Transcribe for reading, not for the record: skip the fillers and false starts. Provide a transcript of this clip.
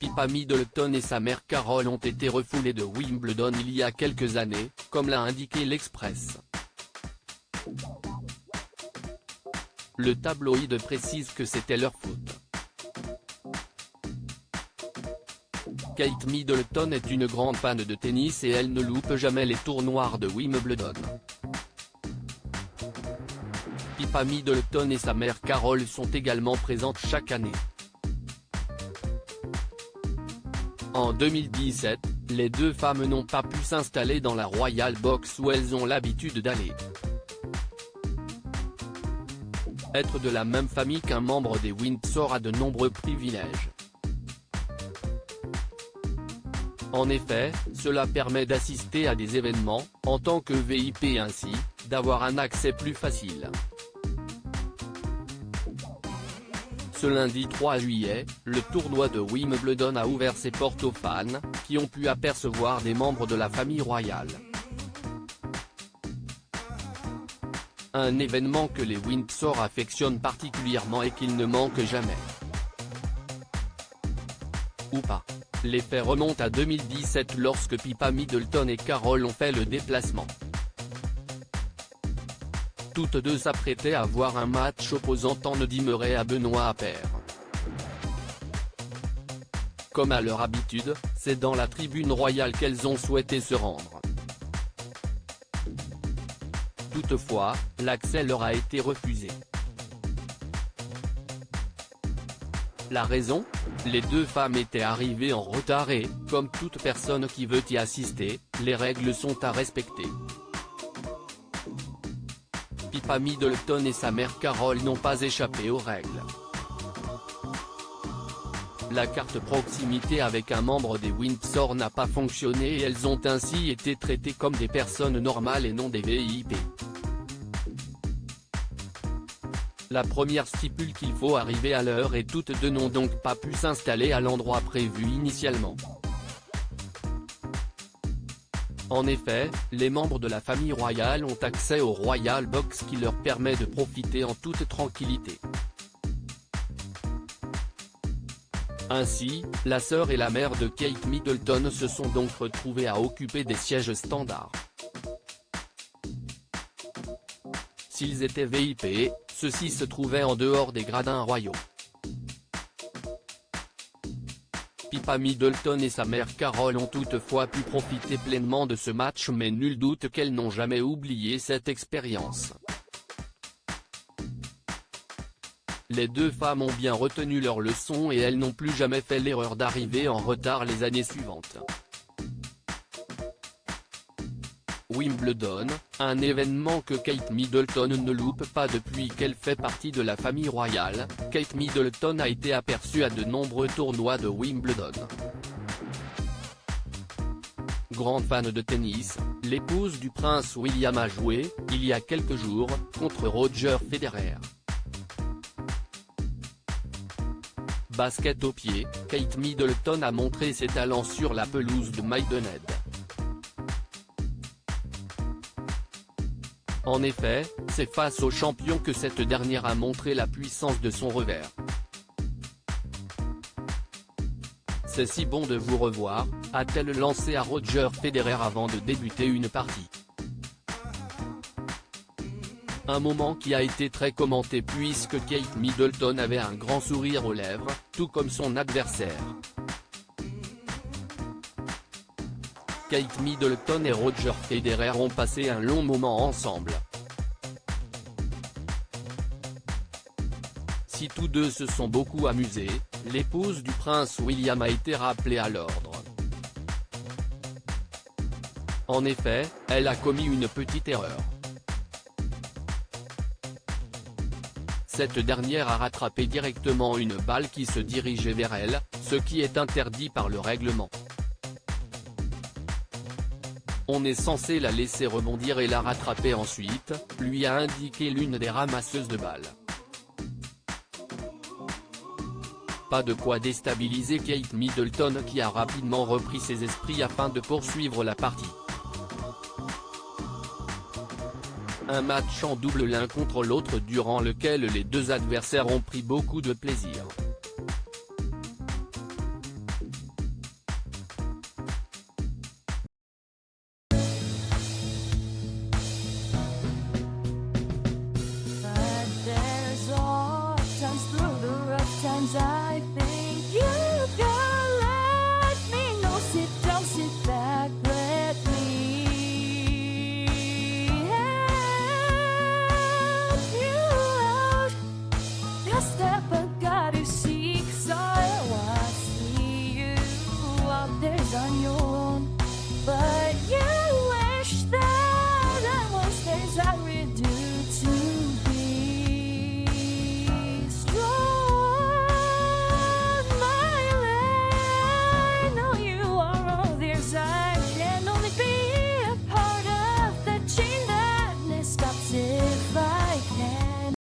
Pippa Middleton et sa mère Carol ont été refoulés de Wimbledon il y a quelques années, comme l'a indiqué l'Express. Le tabloïd précise que c'était leur faute. Kate Middleton est une grande fan de tennis et elle ne loupe jamais les tournois de Wimbledon. Pippa Middleton et sa mère Carol sont également présentes chaque année. En 2017, les deux femmes n'ont pas pu s'installer dans la Royal Box où elles ont l'habitude d'aller. Être de la même famille qu'un membre des Windsor a de nombreux privilèges. En effet, cela permet d'assister à des événements, en tant que VIP et ainsi, d'avoir un accès plus facile. Ce lundi 3 juillet, le tournoi de Wimbledon a ouvert ses portes aux fans, qui ont pu apercevoir des membres de la famille royale. Un événement que les Windsor affectionnent particulièrement et qu'ils ne manquent jamais. Ou pas. Les faits remontent à 2017 lorsque Pippa Middleton et Carol ont fait le déplacement. Toutes deux s'apprêtaient à voir un match opposant Andy Murray à Benoît Paire. Comme à leur habitude, c'est dans la tribune royale qu'elles ont souhaité se rendre. Toutefois, l'accès leur a été refusé. La raison ? Les deux femmes étaient arrivées en retard et, comme toute personne qui veut y assister, les règles sont à respecter. Pippa Middleton et sa mère Carol n'ont pas échappé aux règles. La carte proximité avec un membre des Windsor n'a pas fonctionné et elles ont ainsi été traitées comme des personnes normales et non des VIP. La première stipule qu'il faut arriver à l'heure et toutes deux n'ont donc pas pu s'installer à l'endroit prévu initialement. En effet, les membres de la famille royale ont accès au Royal Box qui leur permet de profiter en toute tranquillité. Ainsi, la sœur et la mère de Kate Middleton se sont donc retrouvées à occuper des sièges standards. S'ils étaient VIP, ceux-ci se trouvaient en dehors des gradins royaux. Pippa Middleton et sa mère Carol ont toutefois pu profiter pleinement de ce match mais nul doute qu'elles n'ont jamais oublié cette expérience. Les deux femmes ont bien retenu leur leçon et elles n'ont plus jamais fait l'erreur d'arriver en retard les années suivantes. Wimbledon, un événement que Kate Middleton ne loupe pas depuis qu'elle fait partie de la famille royale. Kate Middleton a été aperçue à de nombreux tournois de Wimbledon. Grande fan de tennis, l'épouse du prince William a joué, il y a quelques jours, contre Roger Federer. Basket au pied, Kate Middleton a montré ses talents sur la pelouse de Maidenhead. En effet, c'est face au champion que cette dernière a montré la puissance de son revers. C'est si bon de vous revoir, a-t-elle lancé à Roger Federer avant de débuter une partie. Un moment qui a été très commenté puisque Kate Middleton avait un grand sourire aux lèvres, tout comme son adversaire. Kate Middleton et Roger Federer ont passé un long moment ensemble. Si tous deux se sont beaucoup amusés, l'épouse du prince William a été rappelée à l'ordre. En effet, elle a commis une petite erreur. Cette dernière a rattrapé directement une balle qui se dirigeait vers elle, ce qui est interdit par le règlement. On est censé la laisser rebondir et la rattraper ensuite, lui a indiqué l'une des ramasseuses de balles. Pas de quoi déstabiliser Kate Middleton qui a rapidement repris ses esprits afin de poursuivre la partie. Un match en double l'un contre l'autre durant lequel les deux adversaires ont pris beaucoup de plaisir.